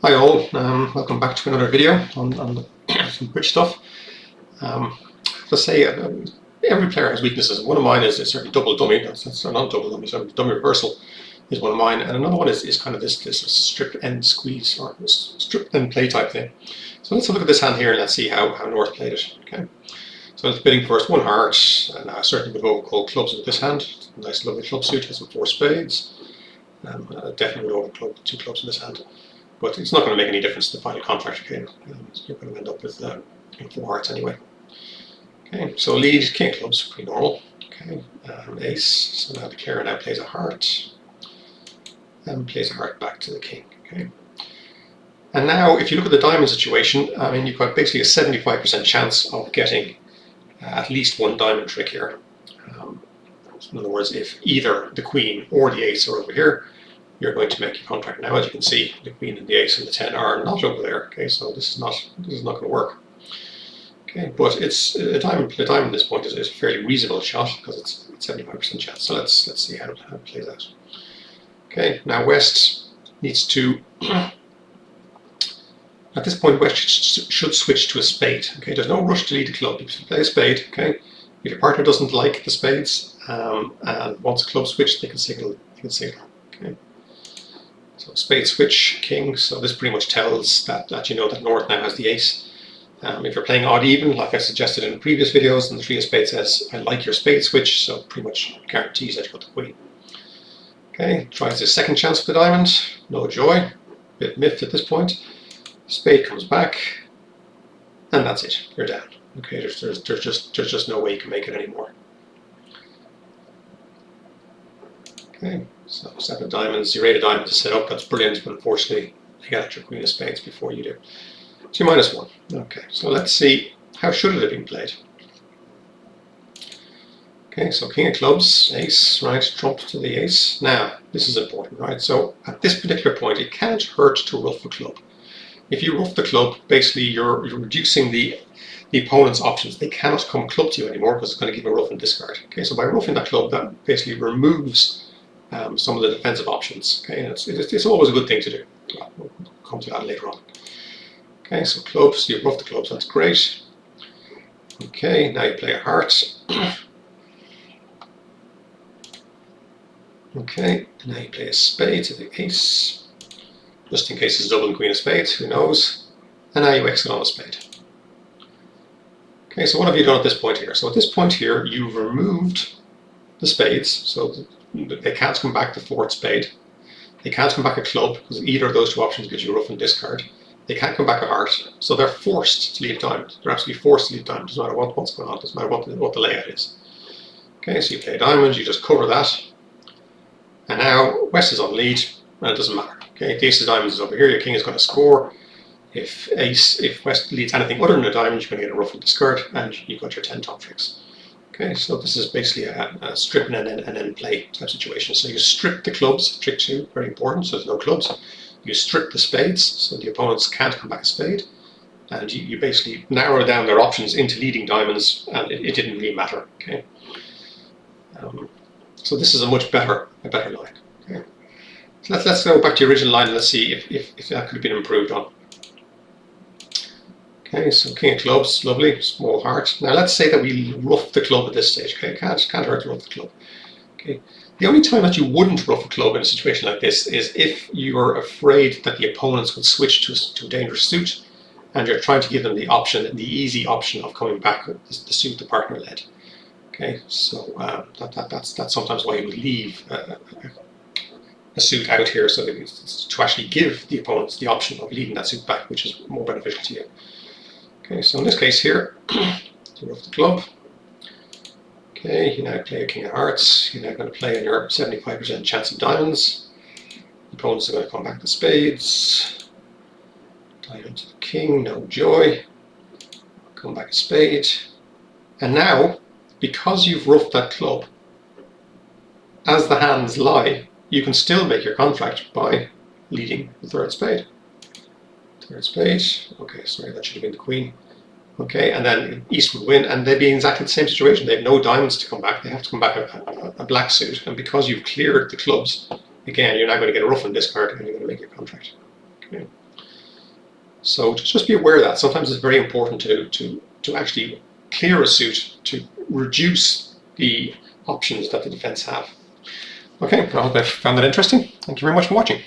Hi all, welcome back to another video on some bridge stuff. To say every player has weaknesses. One of mine is certainly double dummy. That's not double dummy, so dummy reversal is one of mine, and another one is kind of this strip end squeeze or strip end play type thing. So let's look at this hand here and let's see how North played it. Okay, so it's bidding first one heart, and I certainly would overcall clubs with this hand. Nice lovely club suit, has some 4 spades. Definitely would overcall 2 clubs in this hand. But it's not going to make any difference to the final contract. Okay, you're going to end up with 4 hearts anyway. Okay, so lead king of clubs, pretty normal. Okay, ace. So now the player now plays a heart and plays a heart back to the king. Okay, and now if you look at the diamond situation, I mean you've got basically a 75% chance of getting at least 1 diamond trick here. In other words, if either the queen or the ace are over here, you're going to make your contract. Now, as you can see, the queen and the ace and the 10 are not over there. Okay, so this is not going to work. Okay, but it's a diamond. The diamond at this point is a fairly reasonable shot because it's 75% chance. So let's see how it plays out. Okay, now West needs to. At this point, West should switch to a spade. Okay, there's no rush to lead the club. If you play a spade, okay, if your partner doesn't like the spades and wants a club switch, they can signal. Okay. So spade switch, king, so this pretty much tells that you know that North now has the ace. If you're playing odd even, like I suggested in the previous videos, and the 3 of spades says, I like your spade switch, so pretty much guarantees that you got the queen. Okay, tries his second chance for the diamond, no joy, bit miffed at this point. Spade comes back, and that's it, you're down. Okay, there's just no way you can make it anymore. Okay, so 7 of diamonds, your 8 of diamonds is set up, that's brilliant, but unfortunately you got your queen of spades before you do. So you're -1. Okay, so let's see, how should it have been played? Okay, so king of clubs, ace, right, trump to the ace. Now, this is important, right? So at this particular point, it can't hurt to ruff a club. If you ruff the club, basically you're reducing the opponent's options. They cannot come club to you anymore because it's going to give a ruff and discard. Okay, so by ruffing that club, that basically removes some of the defensive options. Okay, and it's always a good thing to do. We'll come to that later on. Okay, so clubs, you ruff the clubs, that's great. Okay, now you play a heart. Okay, now you play a spade to the ace, just in case it's double and queen of spades, who knows. And now you exit on a spade. Okay, so what have you done at this point here? So at this point here, you've removed the spades, so they can't come back the 4th spade. They can't come back a club, because either of those 2 options gives you a ruff and discard. They can't come back a heart, so they're forced to leave diamond. They're absolutely forced to leave diamond, doesn't matter what's going on, doesn't matter what the layout is. Okay, so you play diamond, you just cover that. And now West is on lead, and it doesn't matter. Okay, the ace of diamonds is over here, your king is going to score. If West leads anything other than a diamond, you're going to get a ruff and discard, and you've got your 10 top tricks. Okay, so this is basically a strip and then play type situation. So you strip the clubs, trick 2, very important, so there's no clubs. You strip the spades, so the opponents can't come back a spade, and you basically narrow down their options into leading diamonds, and it didn't really matter. Okay, so this is a much better line. Okay, so let's go back to the original line and let's see if that could have been improved on. Okay, so king of clubs, lovely, small heart. Now let's say that we ruff the club at this stage. Okay, can't hurt to ruff the club. Okay, the only time that you wouldn't ruff a club in a situation like this is if you're afraid that the opponents would switch to a dangerous suit, and you're trying to give them the option, the easy option of coming back with the suit the partner led. Okay, so that's sometimes why you would leave a suit out here, so to actually give the opponents the option of leading that suit back, which is more beneficial to you. Okay, so in this case here, you ruff the club. Okay, you now play a king of hearts. You're now going to play in your 75% chance of diamonds. The opponents are going to come back to spades. Diamond to the king, no joy. Come back a spade. And now, because you've ruffed that club, as the hands lie, you can still make your contract by leading the 3rd spade. 3rd spade, okay, sorry, that should have been the queen. Okay, and then East would win, and they'd be in exactly the same situation. They have no diamonds to come back. They have to come back a black suit, and because you've cleared the clubs, again, you're now going to get a ruff and discard, and you're going to make your contract. Okay. So just be aware of that. Sometimes it's very important to actually clear a suit to reduce the options that the defense have. Okay, I hope I found that interesting. Thank you very much for watching.